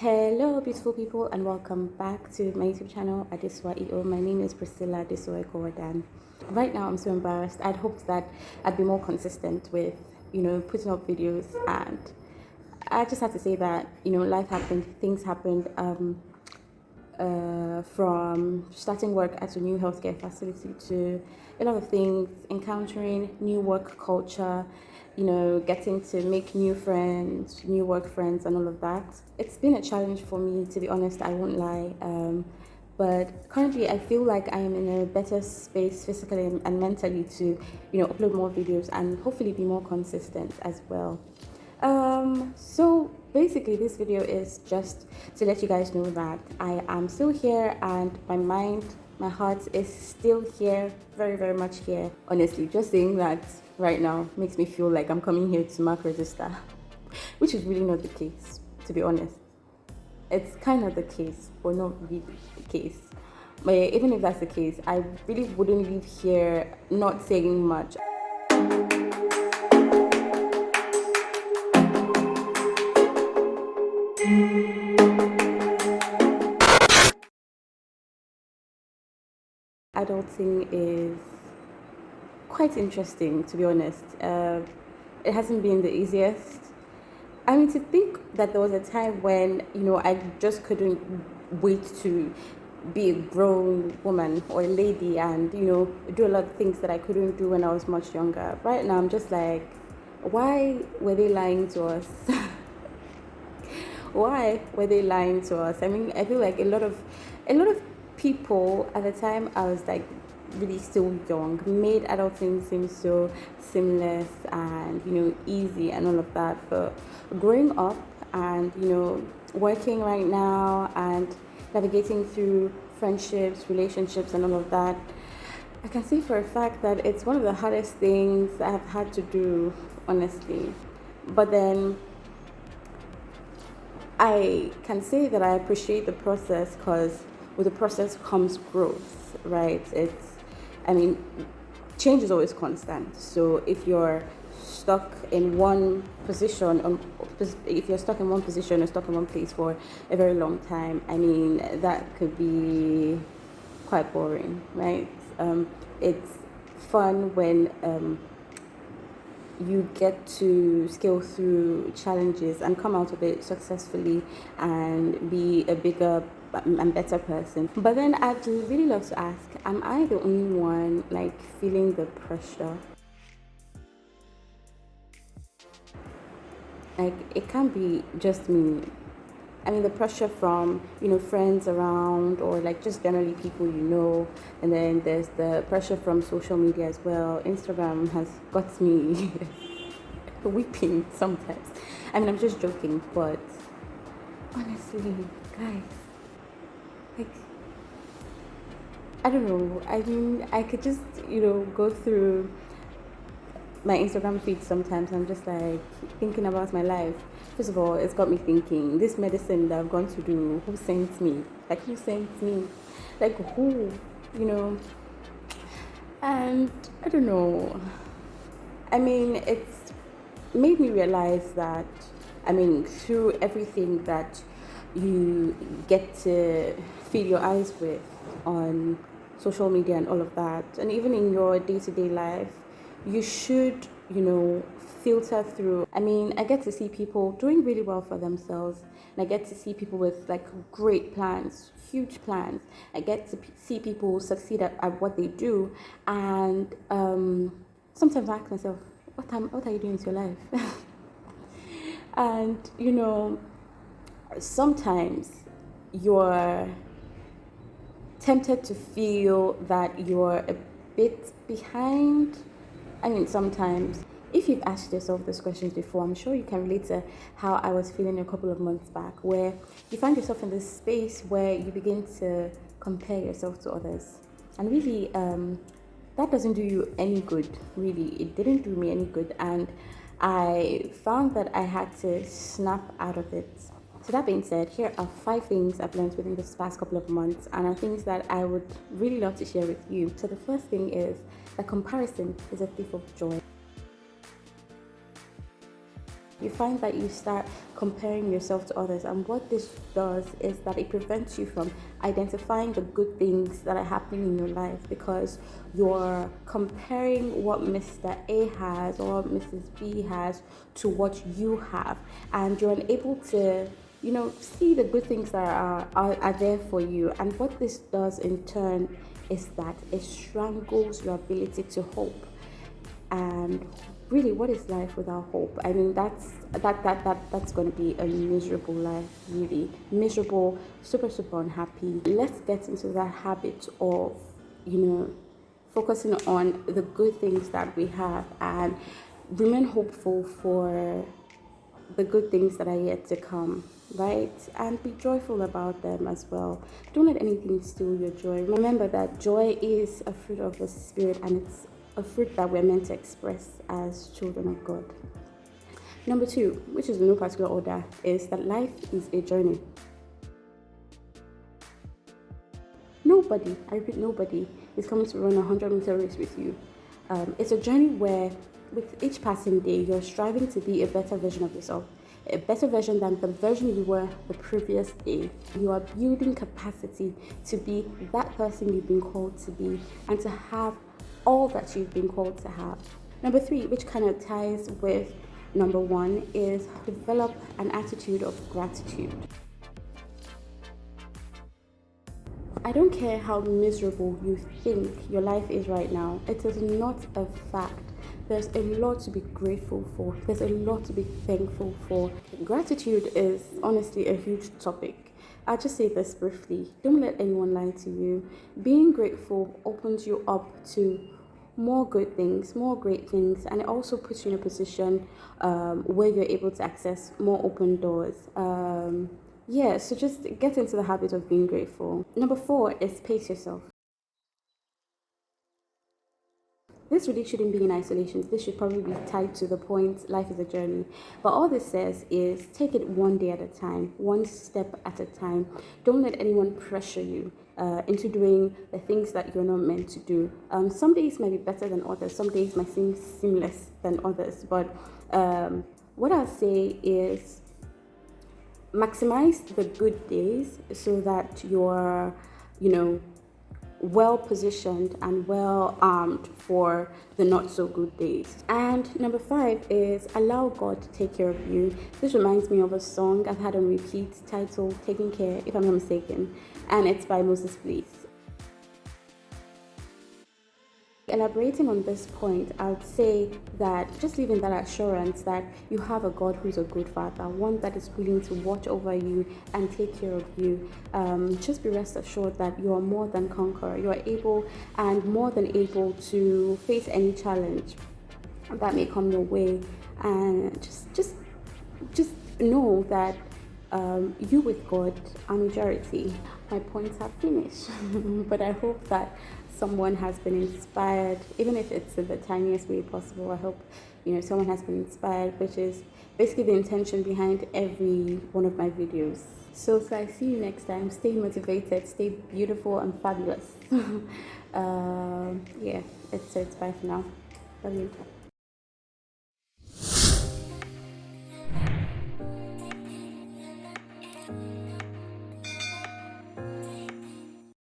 Hello, beautiful people, and welcome back to my YouTube channel, Adesuwaeo. My name is Priscilla Adesuwaeo. Right now, I'm so embarrassed. I'd hoped that I'd be more consistent with, putting up videos, and I just have to say that, life happened, things happened. From starting work at a new healthcare facility to a lot of things, encountering new work culture, getting to make new friends, new work friends, and all of that. It's been a challenge for me, to be honest, I won't lie. But currently, I feel like I am in a better space physically and mentally to, upload more videos and hopefully be more consistent as well. So basically this video is just to let you guys know that I am still here and my mind, my heart is still here, very, very much here. Honestly, just saying that right now makes me feel like I'm coming here to mark register, which is really not the case, to be honest. It's kind of the case, but not really the case. But yeah, even if that's the case, I really wouldn't leave here not saying much. Adulting is quite interesting, to be honest. It hasn't been the easiest. I mean, to think that there was a time when, I just couldn't wait to be a grown woman or a lady and, do a lot of things that I couldn't do when I was much younger. Right now, I'm just like, why were they lying to us? Why were they lying to us? I mean, I feel like a lot of people at the time I was like really still young made adulting seem so seamless and easy and all of that. But growing up and working right now and navigating through friendships, relationships, and all of that, I can say for a fact that it's one of the hardest things I've had to do, honestly. But then I can say that I appreciate the process because with the process comes growth, right? I mean, change is always constant. So if you're stuck in one position, if you're stuck in one position or stuck in one place for a very long time, I mean, that could be quite boring, right? It's fun when you get to scale through challenges and come out of it successfully and be a bigger and better person. But then I'd really love to ask, am I the only one like feeling the pressure? Like, it can't be just me. I mean, the pressure from, friends around or like just generally people and then there's the pressure from social media as well. Instagram has got me weeping sometimes. I mean, I'm just joking, but honestly, guys, like, I don't know. I mean, I could just, go through my Instagram feed sometimes. I'm just like thinking about my life. First of all, it's got me thinking, this medicine that I've gone to do, who sent me? Like, who sent me? Like, who? And I don't know. I mean, it's made me realize that, I mean, through everything that you get to feed your eyes with on social media and all of that, and even in your day-to-day life, you should, filter through. I mean, I get to see people doing really well for themselves, and I get to see people with like great plans, huge plans. I get to see people succeed at what they do, and sometimes I ask myself, what are you doing with your life? And sometimes you're tempted to feel that you're a bit behind. I mean, sometimes, if you've asked yourself these questions before, I'm sure you can relate to how I was feeling a couple of months back, where you find yourself in this space where you begin to compare yourself to others. And really, that doesn't do you any good, really. It didn't do me any good. And I found that I had to snap out of it. So that being said, here are 5 things I've learned within this past couple of months and are things that I would really love to share with you. So the first thing is that comparison is a thief of joy. You find that you start comparing yourself to others, and what this does is that it prevents you from identifying the good things that are happening in your life, because you're comparing what Mr. A has or what Mrs. B has to what you have, and you're unable to see the good things that are there for you. And what this does in turn is that it strangles your ability to hope. And really, what is life without hope? I mean, that's going to be a miserable life. Really miserable, super unhappy. Let's get into that habit of focusing on the good things that we have, and remain hopeful for the good things that are yet to come, right? And be joyful about them as well. Don't let anything steal your joy. Remember that joy is a fruit of the Spirit, and it's a fruit that we're meant to express as children of God. Number 2, which is in no particular order, is that life is a journey. Nobody, I repeat, nobody is coming to run a 100-meter race with you. It's a journey where with each passing day, you're striving to be a better version of yourself, a better version than the version you were the previous day. You are building capacity to be that person you've been called to be, and to have all that you've been called to have. Number 3, which kind of ties with number 1, is develop an attitude of gratitude. I don't care how miserable you think your life is right now. It is not a fact. There's a lot to be grateful for. There's a lot to be thankful for. Gratitude is honestly a huge topic. I'll just say this briefly. Don't let anyone lie to you. Being grateful opens you up to more good things, more great things, and it also puts you in a position where you're able to access more open doors. So just get into the habit of being grateful. Number 4 is pace yourself. This really shouldn't be in isolation. This should probably be tied to the point, life is a journey. But all this says is take it one day at a time, one step at a time. Don't let anyone pressure you into doing the things that you're not meant to do. Some days might be better than others. Some days might seem seamless than others. But what I'll say is maximize the good days so that you're, well positioned and well armed for the not so good days. And number 5 is allow God to take care of you. This reminds me of a song I've had on repeat titled Taking Care, if I'm not mistaken, and it's by Moses Bliss. Elaborating on this point, I would say that just living that assurance that you have a God who's a good father, one that is willing to watch over you and take care of you. Just be rest assured that you are more than conqueror. You are able and more than able to face any challenge that may come your way, and just know that you with God are majority. My points are finished, but I hope that someone has been inspired, even if it's in the tiniest way possible. I hope someone has been inspired, which is basically the intention behind every one of my videos. So I see you next time. Stay motivated, stay beautiful and fabulous. It's bye for now. Love you.